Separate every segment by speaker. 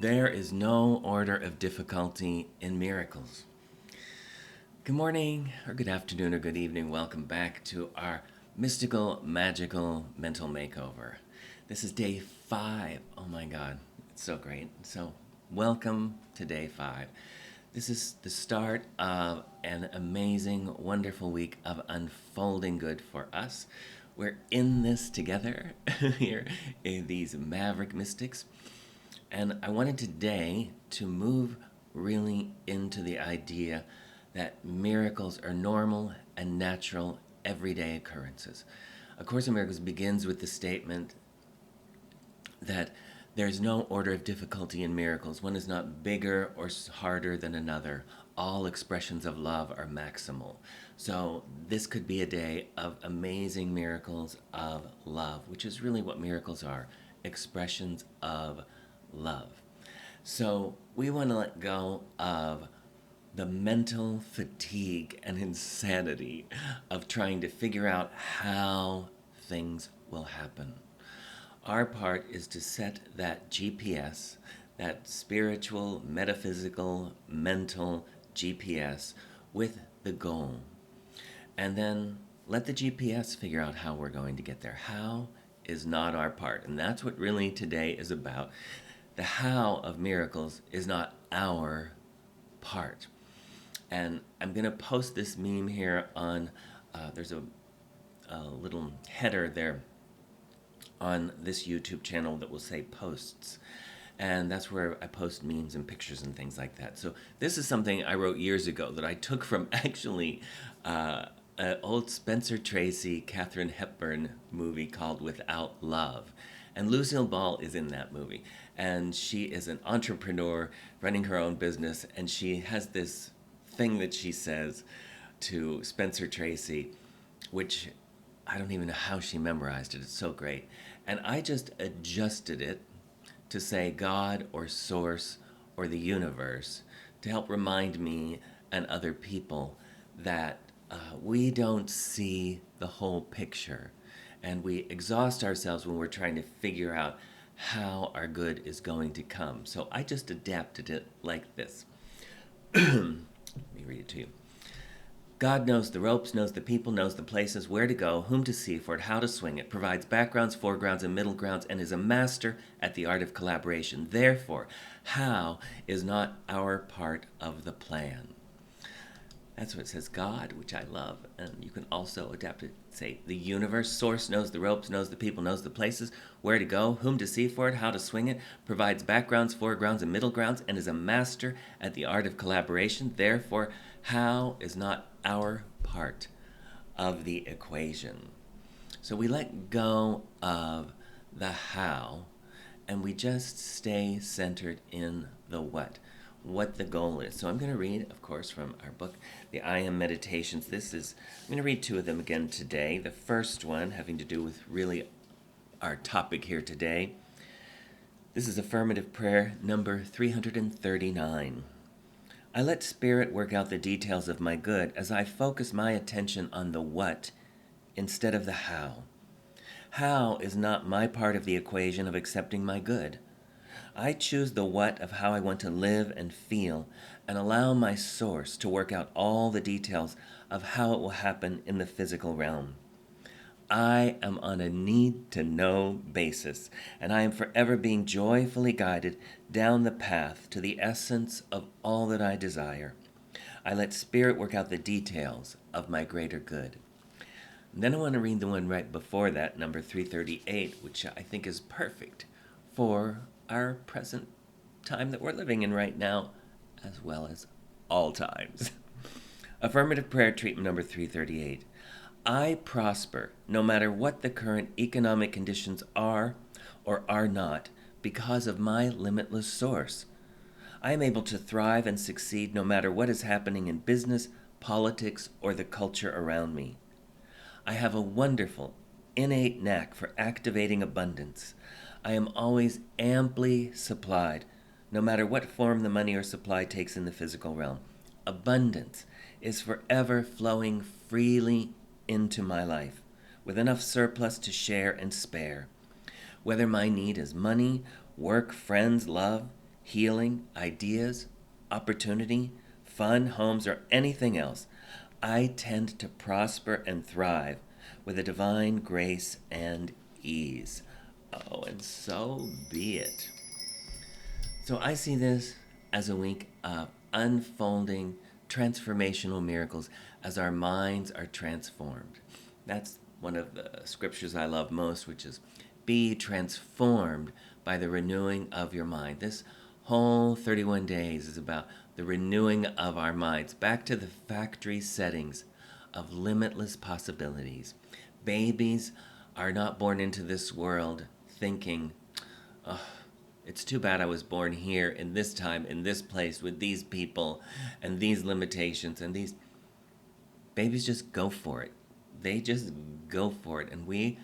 Speaker 1: There is no order of difficulty in miracles. Good morning, or good afternoon, or good evening. Welcome back to our mystical, magical mental makeover. This is day 5. Oh my God, it's so great. So, welcome to day 5. This is the start of an amazing, wonderful week of unfolding good for us. We're in this together here in these maverick mystics. And I wanted today to move really into the idea that miracles are normal and natural everyday occurrences. A Course in Miracles begins with the statement that there's no order of difficulty in miracles. One is not bigger or harder than another. All expressions of love are maximal. So this could be a day of amazing miracles of love, which is really what miracles are, expressions of love. So we want to let go of the mental fatigue and insanity of trying to figure out how things will happen. Our part is to set that GPS, that spiritual, metaphysical, mental GPS, with the goal. And then let the GPS figure out how we're going to get there. How is not our part. And that's what really today is about. The how of miracles is not our part. And I'm going to post this meme here on, there's a little header there on this YouTube channel that will say posts. And that's where I post memes and pictures and things like that. So this is something I wrote years ago that I took from actually an old Spencer Tracy, Katharine Hepburn movie called Without Love. And Lucille Ball is in that movie. And she is an entrepreneur running her own business. And she has this thing that she says to Spencer Tracy, which I don't even know how she memorized it. It's so great. And I just adjusted it to say God or Source or the universe to help remind me and other people that we don't see the whole picture. And we exhaust ourselves when we're trying to figure out how our good is going to come. So I just adapted it like this. Let me read it to you. God knows the ropes, knows the people, knows the places, where to go, whom to see for it, how to swing it, provides backgrounds, foregrounds, and middle grounds, and is a master at the art of collaboration. Therefore, how is not our part of the plan. That's what it says, God, which I love. And you can also adapt it, say, the universe, Source knows the ropes, knows the people, knows the places, where to go, whom to see for it, how to swing it, provides backgrounds, foregrounds, and middle grounds, and is a master at the art of collaboration. Therefore, how is not our part of the equation. So we let go of the how, and we just stay centered in the what the goal is. So I'm going to read, of course, from our book, The I Am Meditations. I'm going to read 2 of them again today. The first one having to do with really our topic here today. This is affirmative prayer number 339. I let Spirit work out the details of my good as I focus my attention on the what instead of the how. How is not my part of the equation of accepting my good. I choose the what of how I want to live and feel and allow my Source to work out all the details of how it will happen in the physical realm. I am on a need-to-know basis, and I am forever being joyfully guided down the path to the essence of all that I desire. I let Spirit work out the details of my greater good. And then I want to read the one right before that, number 338, which I think is perfect for our present time that we're living in right now, as well as all times. Affirmative prayer treatment number 338. I prosper no matter what the current economic conditions are or are not because of my limitless Source. I am able to thrive and succeed no matter what is happening in business, politics, or the culture around me. I have a wonderful, innate knack for activating abundance. I am always amply supplied, no matter what form the money or supply takes in the physical realm. Abundance is forever flowing freely into my life, with enough surplus to share and spare. Whether my need is money, work, friends, love, healing, ideas, opportunity, fun, homes, or anything else, I tend to prosper and thrive with a divine grace and ease. Oh, and so be it. So I see this as a week of unfolding transformational miracles as our minds are transformed. That's one of the scriptures I love most, which is be transformed by the renewing of your mind. This whole 31 days is about the renewing of our minds back to the factory settings of limitless possibilities. Babies are not born into this world thinking, oh, it's too bad I was born here in this time, in this place, with these people and these limitations and these. Babies just go for it. They just go for it. And we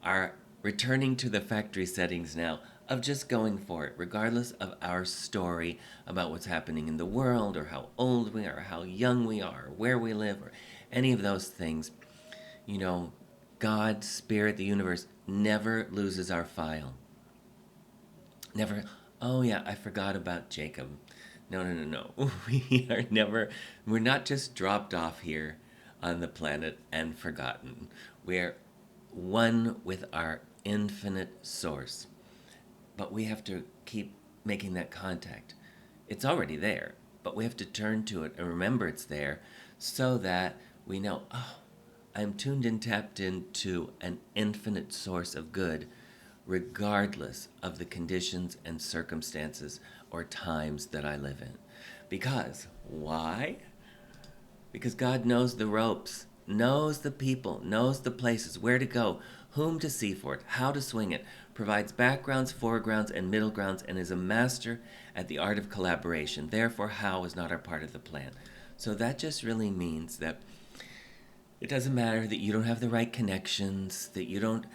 Speaker 1: are returning to the factory settings now of just going for it, regardless of our story about what's happening in the world or how old we are, or how young we are, or where we live, or any of those things. You know, God, Spirit, the universe never loses our file. Never, oh yeah, I forgot about Jacob. No, no, no, no. We're not just dropped off here on the planet and forgotten. We're one with our infinite source. But we have to keep making that contact. It's already there, but we have to turn to it and remember it's there so that we know, oh, I'm tuned and tapped into an infinite source of good, regardless of the conditions and circumstances or times that I live in. Because, why? Because God knows the ropes, knows the people, knows the places, where to go, whom to see for it, how to swing it, provides backgrounds, foregrounds, and middle grounds, and is a master at the art of collaboration. Therefore, how is not our part of the plan. So that just really means that it doesn't matter that you don't have the right connections, that you don't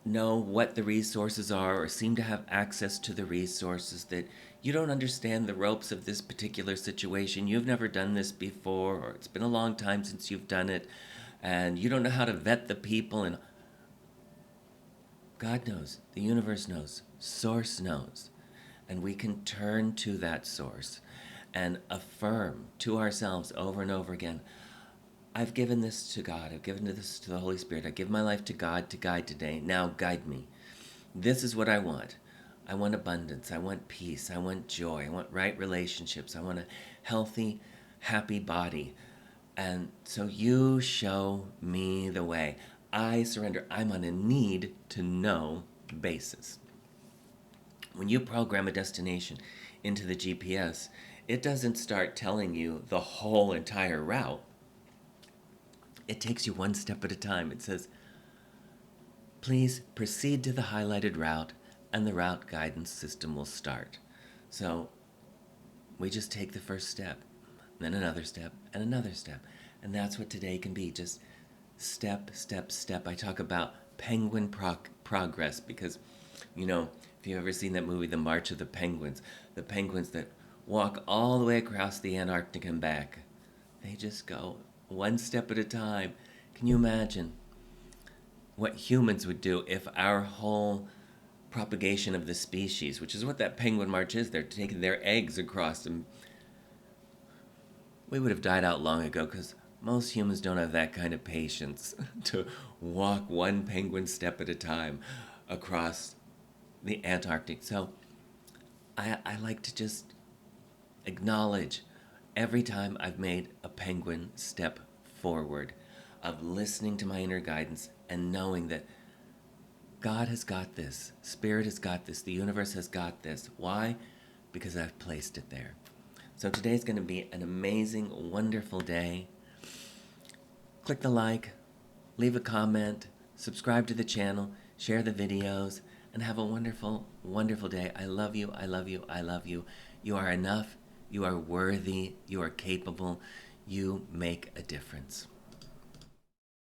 Speaker 1: know what the resources are or seem to have access to the resources, that you don't understand the ropes of this particular situation, you've never done this before, or it's been a long time since you've done it, and you don't know how to vet the people. And God knows, the universe knows, Source knows, and we can turn to that Source and affirm to ourselves over and over again, I've given this to God. I've given this to the Holy Spirit. I give my life to God to guide today. Now guide me. This is what I want. I want abundance. I want peace. I want joy. I want right relationships. I want a healthy, happy body. And so you show me the way. I surrender. I'm on a need to know basis. When you program a destination into the GPS, it doesn't start telling you the whole entire route. It takes you one step at a time. It says, please proceed to the highlighted route and the route guidance system will start. So we just take the first step, then another step, and another step. And that's what today can be, just step, step, step. I talk about penguin progress because, you know, if you've ever seen that movie, The March of the Penguins that walk all the way across the Antarctic and back, they just go one step at a time. Can you imagine what humans would do if our whole propagation of the species, which is what that penguin march is, they're taking their eggs across them, we would have died out long ago because most humans don't have that kind of patience to walk one penguin step at a time across the Antarctic. So I like to just acknowledge every time I've made a penguin step forward, of listening to my inner guidance and knowing that God has got this, Spirit has got this, the universe has got this. Why? Because I've placed it there. So today's going to be an amazing, wonderful day. Click the like, leave a comment, subscribe to the channel, share the videos, and have a wonderful, wonderful day. I love you, I love you, I love you. You are enough. You are worthy. You are capable. You make a difference.